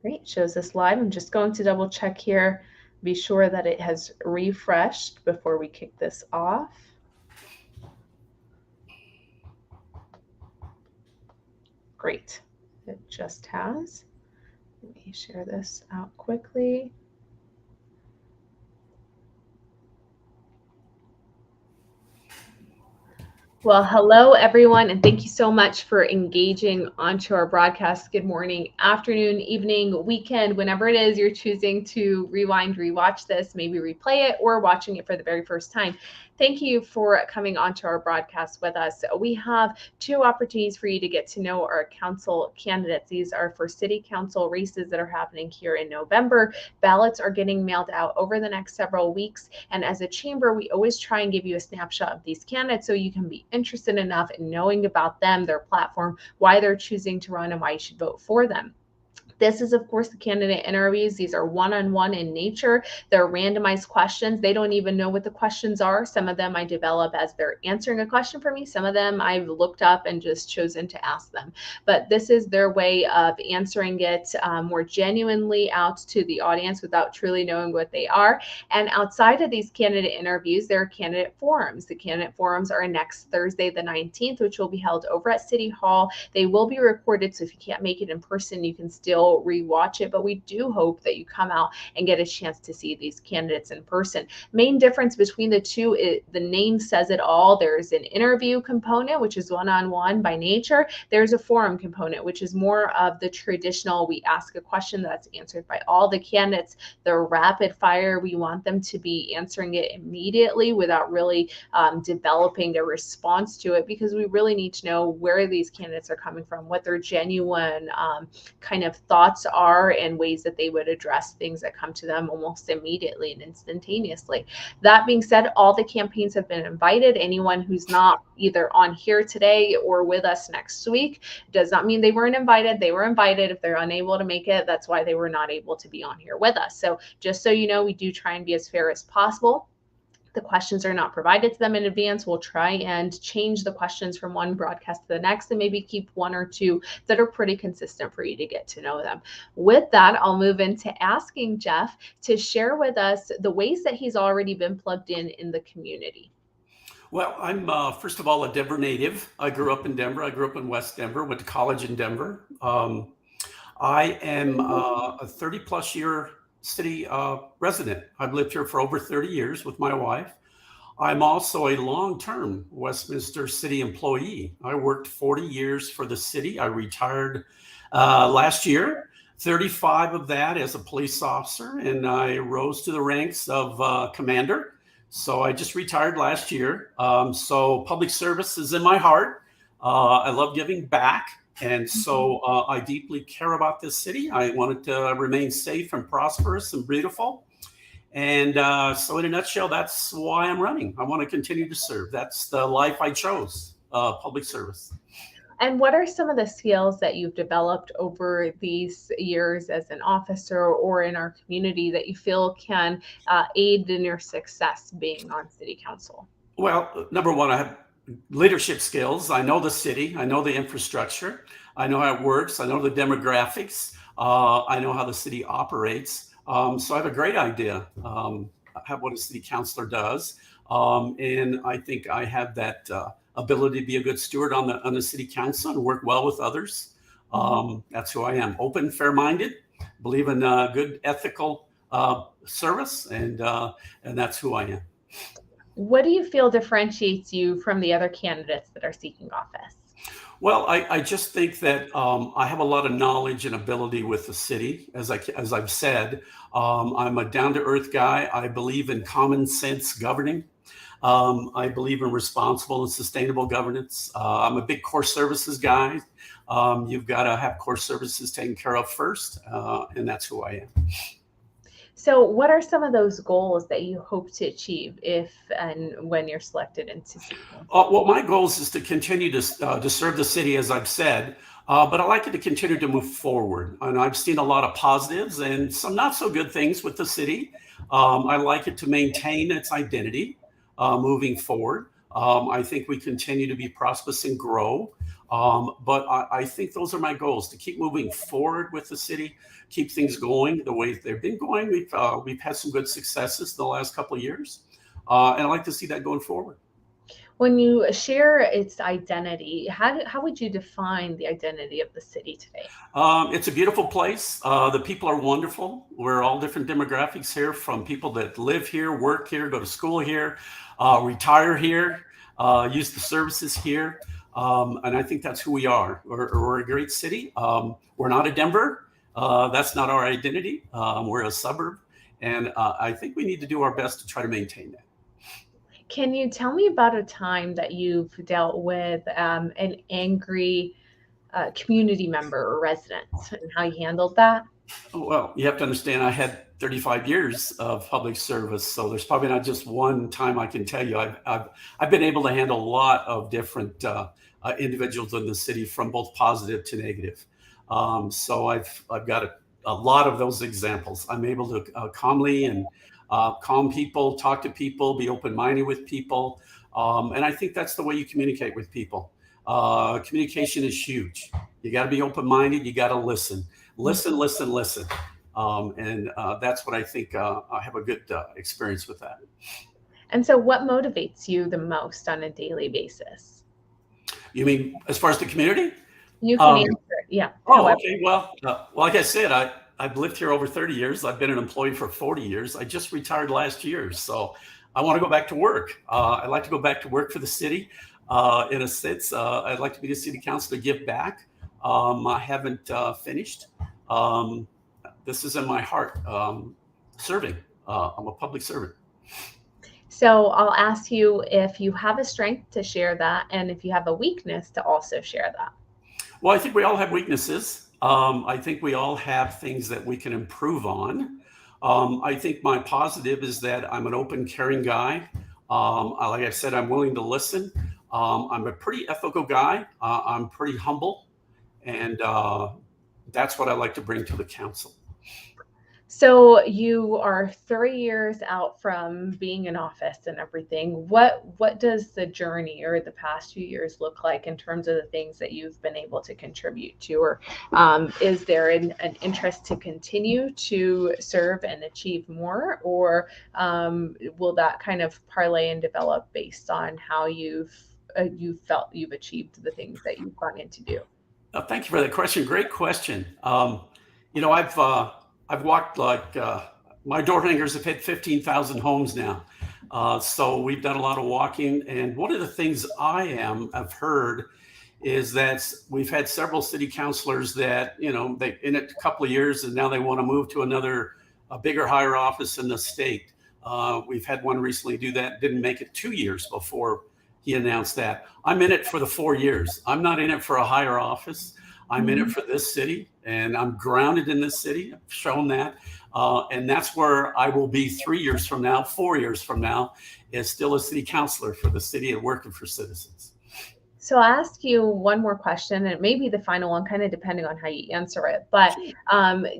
Great, shows us live. I'm just going to double check here, be sure that it has refreshed before we kick this off. Great, it just has. Let me share this out quickly. Well, hello everyone, and thank you so much for engaging onto our broadcast. Good morning, afternoon, evening, weekend, whenever it is you're choosing to rewind, rewatch this, maybe replay it, or watching it for the very first time. Thank you for coming onto our broadcast with us. We have two opportunities for you to get to know our council candidates. These are for city council races that are happening here in November. Ballots are getting mailed out over the next several weeks. And as a chamber, we always try and give you a snapshot of these candidates so you can be interested enough in knowing about them, their platform, why they're choosing to run, and why you should vote for them. This is, of course, the candidate interviews. These are one-on-one in nature. They're randomized questions. They don't even know what the questions are. Some of them I develop as they're answering a question for me. Some of them I've looked up and just chosen to ask them. But this is their way of answering it more genuinely out to the audience without truly knowing what they are. And outside of these candidate interviews, there are candidate forums. The candidate forums are next Thursday, the 19th, which will be held over at City Hall. They will be recorded, so if you can't make it in person, you can still rewatch it, but we do hope that you come out and get a chance to see these candidates in person. Main difference between the two is the name says it all. There's an interview component, which is one-on-one by nature. There's a forum component, which is more of the traditional, we ask a question that's answered by all the candidates. They're rapid fire. We want them to be answering it immediately without really developing a response to it, because we really need to know where these candidates are coming from, what their genuine kind of thoughts are, and ways that they would address things that come to them almost immediately and instantaneously. That being said, all the campaigns have been invited. Anyone who's not either on here today or with us next week does not mean they weren't invited. They were invited. If they're unable to make it, that's why they were not able to be on here with us. So just so you know, we do try and be as fair as possible. The questions are not provided to them in advance. We'll try and change the questions from one broadcast to the next, and maybe keep one or two that are pretty consistent for you to get to know them. With that, I'll move into asking Jeff to share with us the ways that he's already been plugged in the community. Well, I'm first of all a Denver native. I grew up in Denver. I grew up in West Denver, went to college in Denver. I am a 30 plus year city resident. I've lived here for over 30 years with my wife. I'm also a long-term Westminster city employee. I worked 40 years for the city. I retired last year, 35 of that as a police officer, and I rose to the ranks of commander. So I just retired last year. So public service is in my heart. I love giving back. And so I deeply care about this city. I want it to remain safe and prosperous and beautiful. And so in a nutshell, that's why I'm running. I want to continue to serve. That's the life I chose, public service. And what are some of the skills that you've developed over these years as an officer or in our community that you feel can aid in your success being on city council? Well, number one, I have leadership skills. I know the city. I know the infrastructure. I know how it works. I know the demographics. I know how the city operates. So I have a great idea what a city councilor does. And I think I have that ability to be a good steward on the city council and work well with others. That's who I am. Open, fair-minded, believe in good ethical service, and that's who I am. What do you feel differentiates you from the other candidates that are seeking office? Well, I just think that I have a lot of knowledge and ability with the city, as I've said. I'm a down-to-earth guy. I believe in common sense governing. I believe in responsible and sustainable governance. I'm a big core services guy. You've got to have core services taken care of first, and that's who I am. So what are some of those goals that you hope to achieve if and when you're selected into city council? Well, my goals is to continue to serve the city, as I've said, but I like it to continue to move forward. And I've seen a lot of positives and some not so good things with the city. I like it to maintain its identity moving forward. I think we continue to be prosperous and grow. But I think those are my goals, to keep moving forward with the city, keep things going the way they've been going. We've had some good successes the last couple of years, and I'd like to see that going forward. When you share its identity, how would you define the identity of the city today? It's a beautiful place. The people are wonderful. We're all different demographics here, from people that live here, work here, go to school here, retire here, use the services here. And I think that's who we are. We're a great city. We're not a Denver. That's not our identity. We're a suburb. And I think we need to do our best to try to maintain that. Can you tell me about a time that you've dealt with an angry community member or resident and how you handled that? Well, you have to understand, I had 35 years of public service, so there's probably not just one time I can tell you. I've been able to handle a lot of different individuals in the city, from both positive to negative. So I've got a lot of those examples. I'm able to calmly and calm people, talk to people, be open-minded with people. And I think that's the way you communicate with people. Communication is huge. You got to be open-minded. You got to listen. Listen. And that's what I think. I have a good experience with that. And so what motivates you the most on a daily basis? You mean as far as the community? You can answer it. Yeah. Oh, okay. Well, like I said, I've lived here over 30 years. I've been an employee for 40 years. I just retired last year. So I want to go back to work. I'd like to go back to work for the city. In a sense, I'd like to be the city council to give back. I haven't finished. This is in my heart, serving. I'm a public servant. So I'll ask you if you have a strength to share that, and if you have a weakness to also share that. Well, I think we all have weaknesses. I think we all have things that we can improve on. I think my positive is that I'm an open, caring guy. Like I said, I'm willing to listen. I'm a pretty ethical guy. I'm pretty humble. And that's what I like to bring to the council. So you are 3 years out from being in office and everything. What does the journey or the past few years look like in terms of the things that you've been able to contribute to? Or is there an interest to continue to serve and achieve more? Or will that kind of parlay and develop based on how you felt you've achieved the things that you've gone in to do? Thank you for that question. Great question. I've walked like my door hangers have hit 15,000 homes now. So we've done a lot of walking. And one of the things I've heard is that we've had several city councilors that, they in it a couple of years and now they want to move to a bigger, higher office in the state. We've had one recently do that, didn't make it 2 years before he announced that. I'm in it for the 4 years. I'm not in it for a higher office. I'm in it for this city, and I'm grounded in this city. I've shown that. And that's where I will be 3 years from now, 4 years from now, is still a city councilor for the city and working for citizens. So I'll ask you one more question, and it may be the final one, kind of depending on how you answer it. But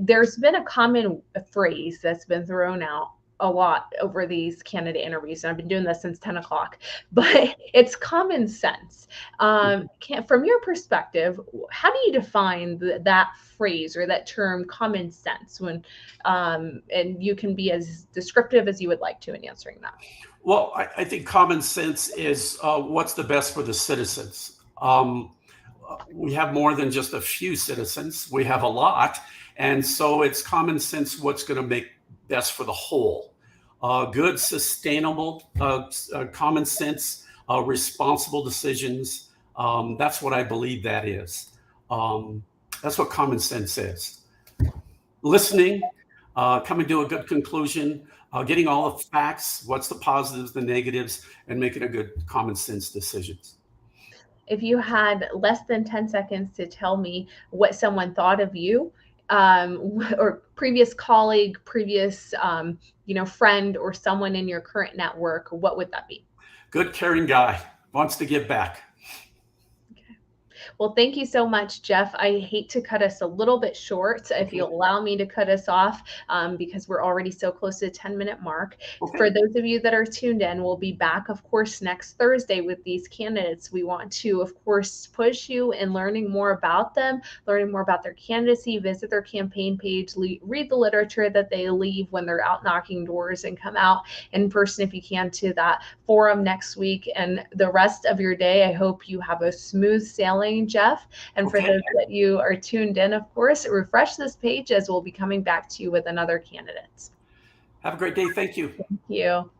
there's been a common phrase that's been thrown out a lot over these candidate interviews, and I've been doing this since 10 o'clock, but it's common sense. From your perspective, how do you define that phrase or that term, common sense, when and you can be as descriptive as you would like to in answering that? Well, I think common sense is what's the best for the citizens. We have more than just a few citizens. We have a lot. And so it's common sense what's going to make best for the whole. Good, sustainable, common sense, responsible decisions. That's what I believe that is. That's what common sense is. Listening, coming to a good conclusion, getting all the facts, what's the positives, the negatives, and making a good common sense decisions. If you had less than 10 seconds to tell me what someone thought of you, or previous colleague, previous friend, or someone in your current network, what would that be? Good, caring guy, wants to give back. Okay. Well, thank you so much, Jeff. I hate to cut us a little bit short, if you'll allow me to cut us off, because we're already so close to the 10-minute mark. Okay. For those of you that are tuned in, we'll be back, of course, next Thursday with these candidates. We want to, of course, push you in learning more about them, learning more about their candidacy, visit their campaign page, read the literature that they leave when they're out knocking doors, and come out in person if you can to that forum next week. And the rest of your day, I hope you have a smooth sailing, Jeff. And for those that you are tuned in, of course, refresh this page as we'll be coming back to you with another candidate. Have a great day. Thank you. Thank you.